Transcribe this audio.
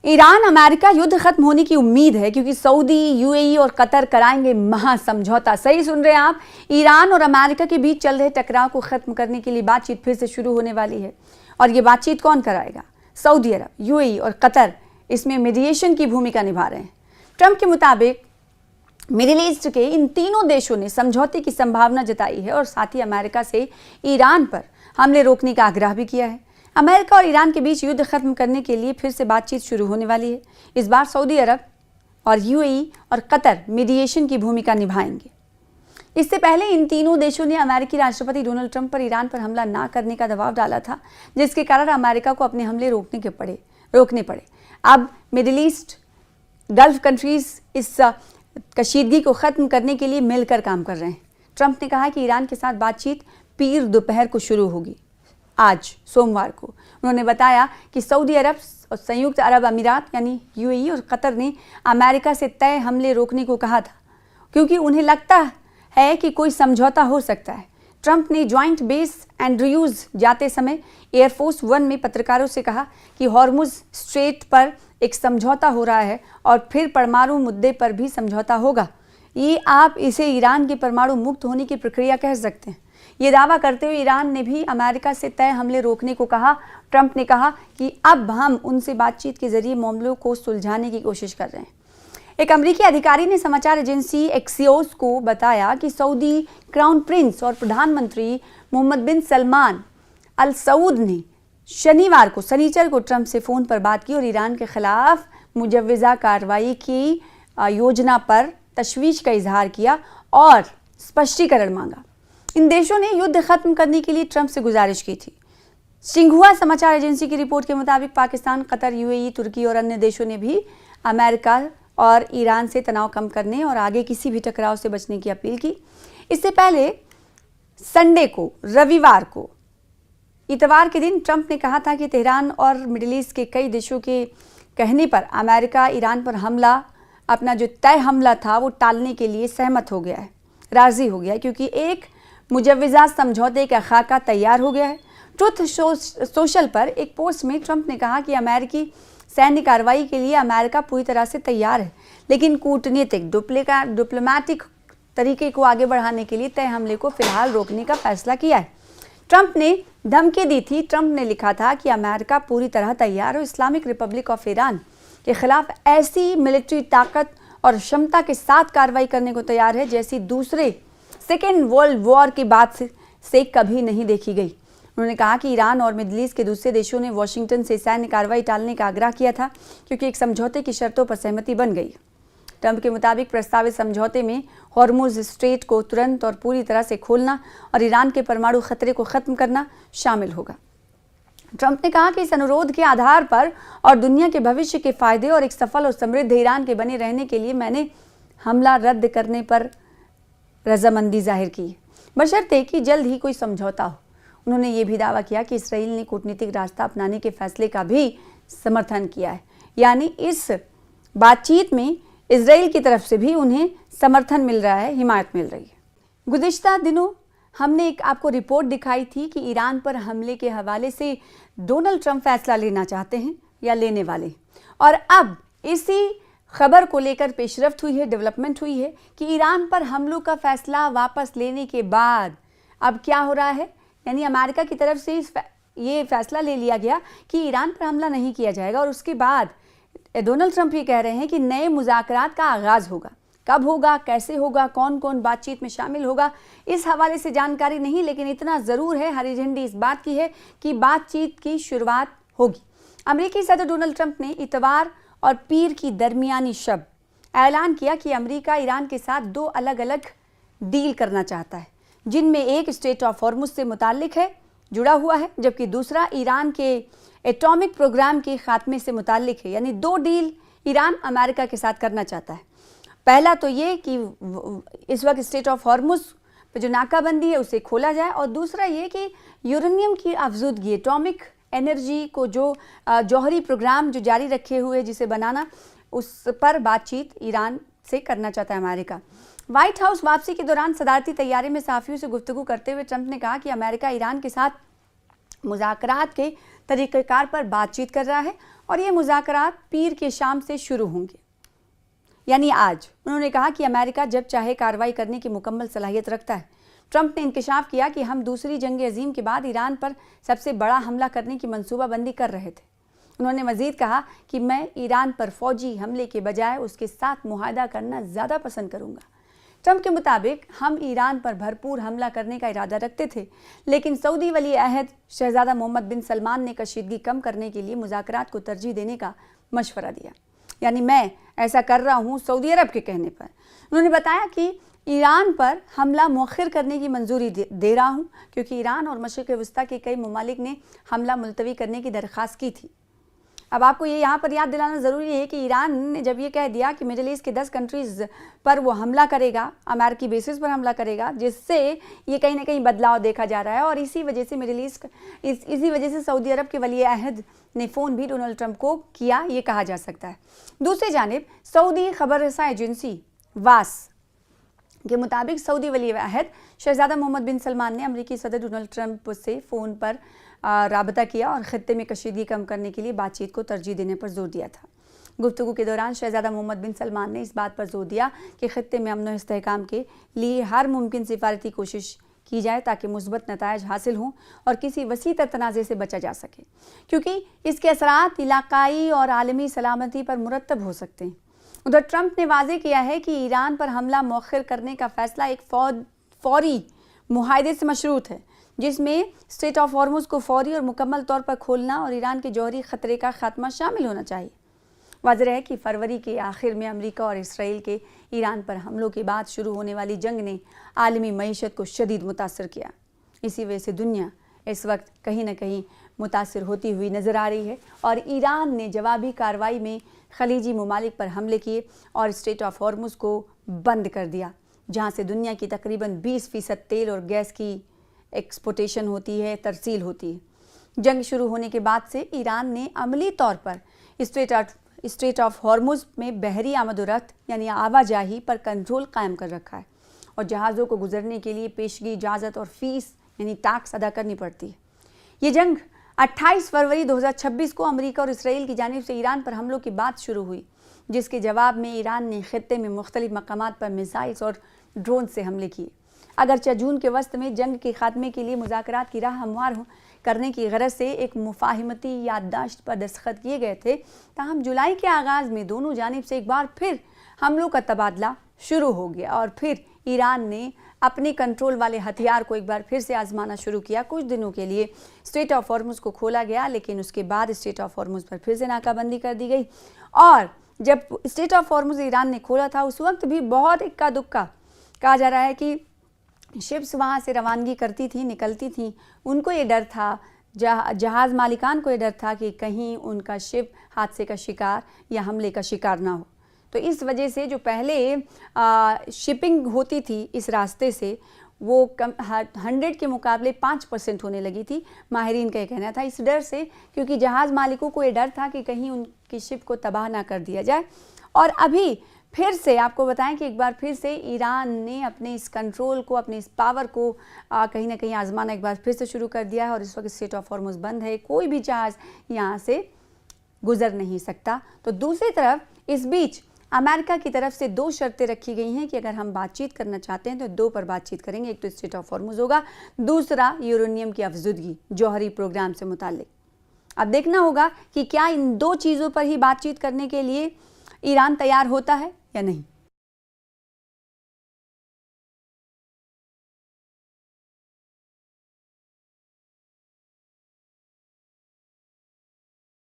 Iran America युद्ध खत्म होने की उम्मीद है क्योंकि सऊदी, यूएई और कतर कराएंगे महासमझौता। सही सुन रहे हैं आप, ईरान और अमेरिका के बीच चल रहे टकराव को खत्म करने के लिए बातचीत फिर से शुरू होने वाली है। और ये बातचीत कौन कराएगा? सऊदी अरब, यूएई और कतर इसमें मीडिएशन की भूमिका निभा रहे हैं। ट्रंप के मुताबिक मिडिल ईस्ट के इन तीनों देशों ने समझौते की संभावना जताई है और साथ ही अमेरिका से ईरान पर हमले रोकने का आग्रह भी किया है। अमेरिका और ईरान के बीच युद्ध खत्म करने के लिए फिर से बातचीत शुरू होने वाली है। इस बार सऊदी अरब और यूएई और कतर मीडिएशन की भूमिका निभाएंगे। इससे पहले इन तीनों देशों ने अमेरिकी राष्ट्रपति डोनाल्ड ट्रंप पर ईरान पर हमला न करने का दबाव डाला था, जिसके कारण अमेरिका को अपने हमले रोकने पड़े। अब मिडिल ईस्ट गल्फ कंट्रीज इस कशीदगी को खत्म करने के लिए मिलकर काम कर रहे हैं। ट्रंप ने कहा कि ईरान के साथ बातचीत पीर दोपहर को शुरू होगी, आज सोमवार को। उन्होंने बताया कि सऊदी अरब और संयुक्त अरब अमीरात यानी यूएई और कतर ने अमेरिका से तय हमले रोकने को कहा था क्योंकि उन्हें लगता है कि कोई समझौता हो सकता है। ट्रंप ने ज्वाइंट बेस एंड्रयूज जाते समय एयरफोर्स वन में पत्रकारों से कहा कि हॉर्मुज स्ट्रेट पर एक समझौता हो रहा है और फिर परमाणु मुद्दे पर भी समझौता होगा। ये आप इसे ईरान के परमाणु मुक्त होने की प्रक्रिया कह सकते हैं। ये दावा करते हुए ईरान ने भी अमेरिका से तय हमले रोकने को कहा। ट्रंप ने कहा कि अब हम उनसे बातचीत के जरिए मामलों को सुलझाने की कोशिश कर रहे हैं। एक अमेरिकी अधिकारी ने समाचार एजेंसी एक्सियोस को बताया कि सऊदी क्राउन प्रिंस और प्रधानमंत्री मोहम्मद बिन सलमान अल सऊद ने शनिचर को ट्रंप से फ़ोन पर बात की और ईरान के खिलाफ मुजव्वज़ा कार्रवाई की योजना पर तशवीश का इजहार किया और स्पष्टीकरण मांगा। इन देशों ने युद्ध खत्म करने के लिए ट्रंप से गुजारिश की थी। सिंहुआ समाचार एजेंसी की रिपोर्ट के मुताबिक पाकिस्तान, कतर, यूएई, तुर्की और अन्य देशों ने भी अमेरिका और ईरान से तनाव कम करने और आगे किसी भी टकराव से बचने की अपील की। इससे पहले संडे को, रविवार को, इतवार के दिन ट्रंप ने कहा था कि तेहरान और मिडिल ईस्ट के कई देशों के कहने पर अमेरिका ईरान पर अपना जो तय हमला था वो टालने के लिए सहमत हो गया है, राजी हो गया है, क्योंकि एक मुजव्वज़ा समझौते का खाका तैयार हो गया है। ट्रुथ सोशल पर एक पोस्ट में ट्रंप ने कहा कि अमेरिकी सैन्य कार्रवाई के लिए अमेरिका पूरी तरह से तैयार है, लेकिन कूटनीतिक डिप्लोमैटिक तरीके को आगे बढ़ाने के लिए तय हमले को फिलहाल रोकने का फैसला किया है। ट्रंप ने धमकी दी थी। ट्रंप ने लिखा था कि अमेरिका पूरी तरह तैयार और इस्लामिक रिपब्लिक ऑफ ईरान के खिलाफ ऐसी मिलिट्री ताकत और क्षमता के साथ कार्रवाई करने को तैयार है जैसी दूसरे सेकेंड वर्ल्ड वॉर के बाद से कभी नहीं देखी गई। उन्होंने कहा कि ईरान और मिडिल ईस्ट के दूसरे देशों ने वाशिंगटन से सैन्य कार्रवाई टालने का आग्रह किया था क्योंकि एक समझौते की शर्तों पर सहमति बन गई। ट्रंप के मुताबिक प्रस्तावित समझौते में हॉर्मुज स्ट्रेट को तुरंत और पूरी तरह से खोलना और ईरान के परमाणु खतरे को खत्म करना शामिल होगा। ट्रंप ने कहा कि इस अनुरोध के आधार पर और दुनिया के भविष्य के फायदे और एक सफल और समृद्ध ईरान के बने रहने के लिए मैंने हमला रद्द करने पर रजामंदी जाहिर की, बशर्ते कि जल्द ही कोई समझौता हो। उन्होंने ये भी दावा किया कि इसराइल ने कूटनीतिक रास्ता अपनाने के फैसले का भी समर्थन किया है, यानी इस बातचीत में इसराइल की तरफ से भी उन्हें समर्थन मिल रहा है, हिमायत मिल रही है। गुज़िश्ता दिनों हमने एक आपको रिपोर्ट दिखाई थी कि ईरान पर हमले के हवाले से डोनाल्ड ट्रंप फैसला लेना चाहते हैं या लेने वाले, और अब इसी खबर को लेकर पेशरफ्त हुई है, डेवलपमेंट हुई है कि ईरान पर हमलों का फैसला वापस लेने के बाद अब क्या हो रहा है, यानी अमेरिका की तरफ से ये फैसला ले लिया गया कि ईरान पर हमला नहीं किया जाएगा और उसके बाद डोनाल्ड ट्रंप ये कह रहे हैं कि नए मुज़ाकरात का आगाज़ होगा। कब होगा, कैसे होगा, कौन कौन बातचीत में शामिल होगा, इस हवाले से जानकारी नहीं, लेकिन इतना ज़रूर है, हरी झंडी इस बात की है कि बातचीत की शुरुआत होगी। अमेरिकी सदर डोनाल्ड ट्रंप ने इतवार और पीर की दरमियानी शब ऐलान किया कि अमेरिका ईरान के साथ दो अलग अलग डील करना चाहता है, जिनमें एक स्ट्रेट ऑफ हॉर्मुज से मुताल्लिक है, जुड़ा हुआ है, जबकि दूसरा ईरान के एटॉमिक प्रोग्राम के खात्मे से मुताल्लिक है। यानी दो डील ईरान अमेरिका के साथ करना चाहता है। पहला तो ये कि इस वक्त स्ट्रेट ऑफ हॉर्मुज पर जो नाकाबंदी है उसे खोला जाए, और दूसरा ये कि यूरेनियम की अफजूदगी, एटॉमिक एनर्जी को जो जौहरी प्रोग्राम जो जारी रखे हुए जिसे बनाना, उस पर बातचीत ईरान से करना चाहता है अमेरिका। व्हाइट हाउस वापसी के दौरान सदारती तैयारी में सहाफ़ियों से गुफ्तगू करते हुए ट्रंप ने कहा कि अमेरिका ईरान के साथ मुज़ाकरात के तरीक़ेकार पर बातचीत कर रहा है और ये मुज़ाकरात पीर के शाम से शुरू होंगे, यानी आज। उन्होंने कहा कि अमेरिका जब चाहे कार्रवाई करने की मुकम्मल सलाहियत रखता है। ट्रंप ने इंकशाफ किया कि हम दूसरी जंग अजीम के बाद ईरान पर सबसे बड़ा हमला करने की मंसूबाबंदी कर रहे थे। उन्होंने मजीद कहा कि मैं ईरान पर फौजी हमले के बजाय उसके साथ मुआहदा करना ज़्यादा पसंद करूंगा। ट्रंप के मुताबिक हम ईरान पर भरपूर हमला करने का इरादा रखते थे, लेकिन सऊदी वली अहद शहजादा मोहम्मद बिन सलमान ने कशीदगी कम करने के लिए मुज़ाकरात को तरजीह देने का मशवरा दिया। यानी मैं ऐसा कर रहा हूँ सऊदी अरब के कहने पर। उन्होंने बताया कि ईरान पर हमला मौखिर करने की मंजूरी दे रहा हूँ, क्योंकि ईरान और मशरिक़ वस्ता के कई ममालिक ने हमला मुलतवी करने की दरख्वास्त की थी। अब आपको ये यहाँ पर याद दिलाना ज़रूरी है कि ईरान ने जब ये कह दिया कि मिडिल ईस्ट के 10 कंट्रीज़ पर वो हमला करेगा, अमेरिकी बेसिस पर हमला करेगा, जिससे ये कहीं ना कहीं बदलाव देखा जा रहा है। और इसी वजह से इसी वजह से सऊदी अरब के वली अहद ने फ़ोन भी डोनाल्ड ट्रंप को किया, ये कहा जा सकता है। दूसरी जानिब सऊदी खबर रसा एजेंसी वास के मुताबिक सऊदी वली अहद शहजादा मोहम्मद बिन सलमान ने अमेरिकी सदर डोनाल्ड ट्रंप से फ़ोन पर राबता किया और ख़ित्ते में कशीदगी कम करने के लिए बातचीत को तरजीह देने पर जोर दिया था। गुफ्तगू के दौरान शहजादा मोहम्मद बिन सलमान ने इस बात पर जोर दिया कि ख़ित्ते में अमन व इस्तेहकाम के लिए हर मुमकिन सिफारती कोशिश की जाए ताकि मुस्बत नताइज हासिल हों और किसी वसी तर तनाज़े से बचा जा सके, क्योंकि इसके असरात इलाकाई और आलमी सलामती पर मुरतब हो सकते हैं। उधर ट्रंप ने वाज़ेह किया है कि ईरान पर हमला मौखिर करने का फ़ैसला एक फौरी मुआहदे से मशरूत है, जिसमें स्ट्रेट ऑफ हॉर्मुज को फौरी और मुकम्मल तौर पर खोलना और ईरान के जौहरी ख़तरे का खात्मा शामिल होना चाहिए। वाज़ेह है कि फरवरी के आखिर में अमेरिका और इसराइल के ईरान पर हमलों के बाद शुरू होने वाली जंग ने आलमी मईशत को शदीद मुतासर किया। इसी वजह से दुनिया इस वक्त कहीं ना कहीं मुतासर होती हुई नज़र आ रही है और ईरान ने जवाबी कार्रवाई में खलीजी ममालिक पर हमले किए और स्ट्रेट ऑफ हॉर्मुज को बंद कर दिया, जहाँ से दुनिया की तकरीबन 20% तेल और गैस की एक्सपोर्टेशन होती है, तरसील होती है। जंग शुरू होने के बाद से ईरान ने अमली तौर पर स्ट्रेट ऑफ हॉर्मुज में बहरी आमद-ओ-रफ्त यानी आवाजाही पर कंट्रोल कायम कर रखा है और जहाज़ों को गुजरने के लिए पेशगी इजाज़त और फ़ीस यानी टैक्स अदा करनी पड़ती है। ये जंग 28 फरवरी 2026 को अमेरिका और इसराइल की जानिब से ईरान पर हमलों की बात शुरू हुई, जिसके जवाब में ईरान ने ख़ित्ते में मुख्तलिफ मकामात पर मिसाइल्स और ड्रोन से हमले किए। अगरचे जून के वस्त में जंग के खात्मे के लिए मुज़ाकरात की राह हमवार करने की गरज से एक मुफाहिमती याददाश्त पर दस्तखत किए गए थे, ताहम जुलाई के आगाज़ में दोनों जानिब से एक बार फिर हमलों का तबादला शुरू हो गया और फिर ईरान ने अपने कंट्रोल वाले हथियार को एक बार फिर से आजमाना शुरू किया। कुछ दिनों के लिए स्ट्रेट ऑफ हॉर्मुज को खोला गया, लेकिन उसके बाद स्ट्रेट ऑफ हॉर्मुज पर फिर से नाकाबंदी कर दी गई। और जब स्ट्रेट ऑफ हॉर्मुज ईरान ने खोला था, उस वक्त भी बहुत इक्का दुक्का कहा जा रहा है कि शिप्स वहाँ से रवानगी करती थी, निकलती थी, उनको ये डर था, जहाज़ मालिकान को ये डर था कि कहीं उनका शिप हादसे का शिकार या हमले का शिकार ना हो। तो इस वजह से जो पहले शिपिंग होती थी इस रास्ते से वो 100 के मुकाबले 5% होने लगी थी, माहिरीन का ये कहना था, इस डर से, क्योंकि जहाज़ मालिकों को ये डर था कि कहीं उनकी शिप को तबाह ना कर दिया जाए। और अभी फिर से आपको बताएं कि एक बार फिर से ईरान ने अपने इस कंट्रोल को, अपने इस पावर को कहीं ना कहीं आजमाना एक बार फिर से शुरू कर दिया है और इस वक्त स्ट्रेट ऑफ हॉर्मुज बंद है, कोई भी जहाज़ यहाँ से गुजर नहीं सकता। तो दूसरी तरफ इस बीच अमेरिका की तरफ से 2 शर्तें रखी गई हैं कि अगर हम बातचीत करना चाहते हैं तो 2 पर बातचीत करेंगे। एक तो स्ट्रेट ऑफ हॉर्मुज होगा, दूसरा यूरेनियम की अफजुदगी जौहरी प्रोग्राम से मुताल्लिक। अब देखना होगा कि क्या इन 2 चीज़ों पर ही बातचीत करने के लिए ईरान तैयार होता है या नहीं।